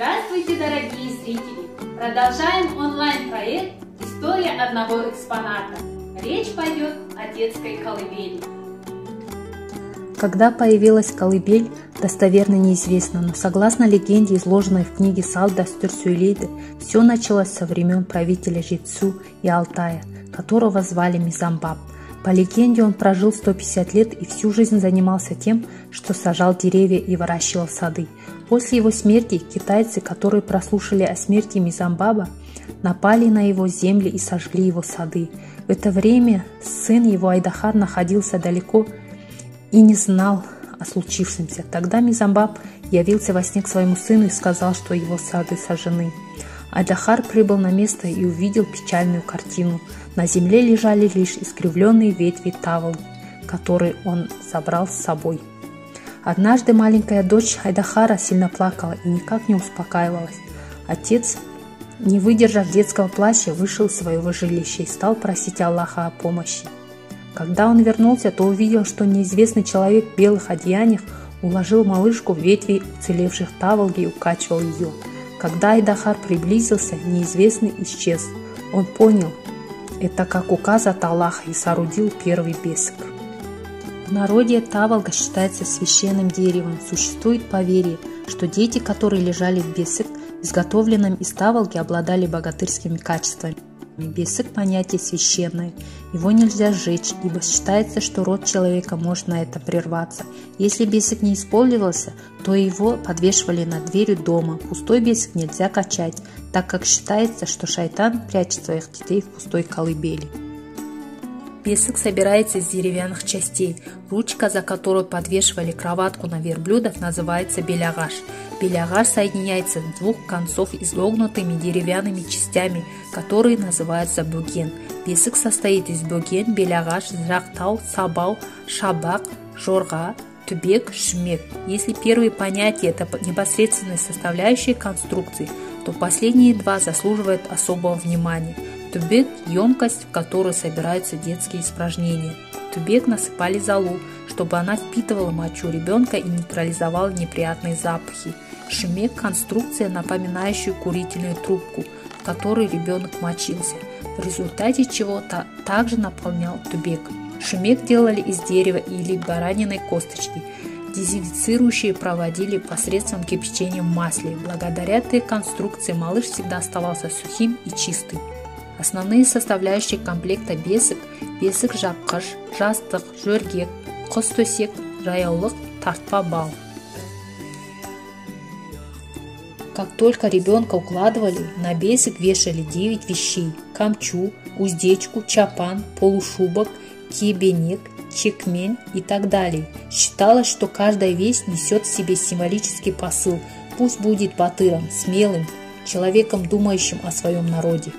Здравствуйте, дорогие зрители! Продолжаем онлайн-проект «История одного экспоната». Речь пойдет о детской колыбели. Когда появилась колыбель, достоверно неизвестно, но согласно легенде, изложенной в книге Салда Стюрсюйлиды, все началось со времен правителя Житсу и Алтая, которого звали Мизамбаб. По легенде, он прожил 150 лет и всю жизнь занимался тем, что сажал деревья и выращивал сады. После его смерти китайцы, которые прослушали о смерти Мизамбаба, напали на его земли и сожгли его сады. В это время сын его Айдахар находился далеко и не знал о случившемся. Тогда Мизамбаб явился во сне к своему сыну и сказал, что его сады сожжены. Айдахар прибыл на место и увидел печальную картину. На земле лежали лишь искривленные ветви таволги, которые он забрал с собой. Однажды маленькая дочь Айдахара сильно плакала и никак не успокаивалась. Отец, не выдержав детского плача, вышел из своего жилища и стал просить Аллаха о помощи. Когда он вернулся, то увидел, что неизвестный человек в белых одеяниях уложил малышку в ветви уцелевших таволги и укачивал ее. Когда Айдахар приблизился, неизвестный исчез. Он понял, это как указ от Аллаха, и соорудил первый бесик. В народе таволга считается священным деревом. Существует поверье, что дети, которые лежали в бесик, изготовленном из таволги, обладали богатырскими качествами. Бесик – понятие священное. Его нельзя сжечь, ибо считается, что род человека может на это прерваться. Если бесик не использовался, то его подвешивали над дверью дома. Пустой бесик нельзя качать, так как считается, что шайтан прячет своих детей в пустой колыбели. Бесик собирается из деревянных частей. Ручка, за которую подвешивали кроватку на верблюдов, называется белягаш. Белягаш соединяется с двух концов изогнутыми деревянными частями, которые называются бөген. Бесик состоит из бөген, белягаш, зрақтау, сабау, шабак, жорға, түбек, шмек. Если первые понятия – это непосредственные составляющие конструкции, то последние два заслуживают особого внимания. Тюбек – емкость, в которой собираются детские испражнения. В тюбек насыпали золу, чтобы она впитывала мочу ребенка и нейтрализовала неприятные запахи. Шмек – конструкция, напоминающая курительную трубку, в которой ребенок мочился, в результате чего также наполнял тюбек. Шмек делали из дерева или бараниной косточки. Дезинфицирующие проводили посредством кипячения в масле. Благодаря этой конструкции малыш всегда оставался сухим и чистым. Основные составляющие комплекта бесик – бесик жапқыш, жастық, жөргек, құс төсек, жаяулық, тартпа бал. Как только ребенка укладывали, на бесик вешали 9 вещей – камчу, уздечку, чапан, полушубок, кебенек, чекмень и так далее. Считалось, что каждая вещь несет в себе символический посыл. Пусть будет батыром, смелым, человеком, думающим о своем народе.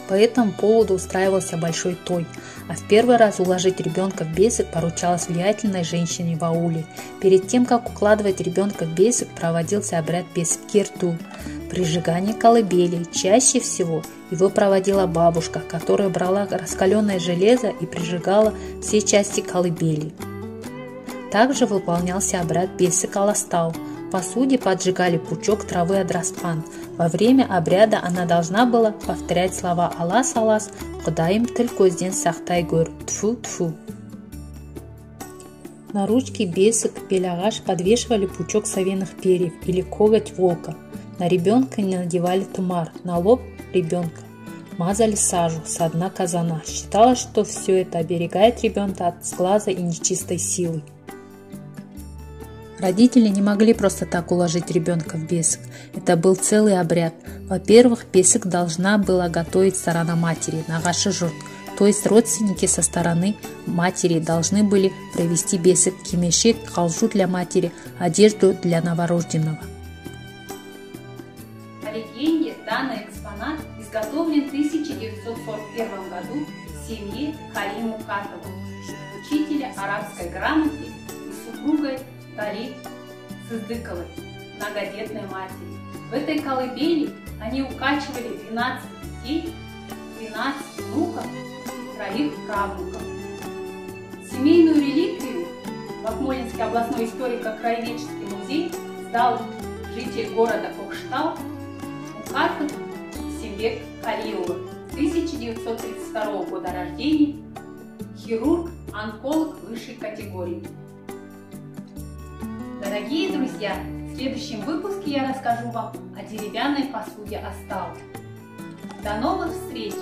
По этому поводу устраивался большой той, а в первый раз уложить ребенка в бесик поручалось влиятельной женщине в ауле. Перед тем, как укладывать ребенка в бесик, проводился обряд бесик-керту – прижигание колыбели. Чаще всего его проводила бабушка, которая брала раскаленное железо и прижигала все части колыбели. Также выполнялся обряд бесик-аластау. В посуде поджигали пучок травы адраспан. Во время обряда она должна была повторять слова «Алас, Алас», «Құдайым тіл көзден сақтай гөр», «Тфу-тфу». На ручки бесик, белягаш подвешивали пучок совиных перьев или коготь волка. На ребенка надевали тумар, на лоб ребенка мазали сажу со дна казана. Считалось, что все это оберегает ребенка от сглаза и нечистой силы. Родители не могли просто так уложить ребенка в бесик. Это был целый обряд. Во-первых, бесик должна была готовить сторона матери, нагаши журт, то есть родственники со стороны матери должны были провести бесик, кимешек, калжу для матери, одежду для новорожденного. По легенде, данный экспонат изготовлен в 1941 году в семье Кали Мукатовой, учителя арабской грамоты и супругой Гали Сыздыковой, многодетной матери. В этой колыбели они укачивали 12 детей, 13 внуков и 3 правнуков. Семейную реликвию в Акмолинский областной историко-краеведческий музей сдал житель города Кокштал, Мукатов Сембек Калиулов, 1932 года рождения, хирург-онколог высшей категории. Дорогие друзья, в следующем выпуске я расскажу вам о деревянной посуде Астал. До новых встреч!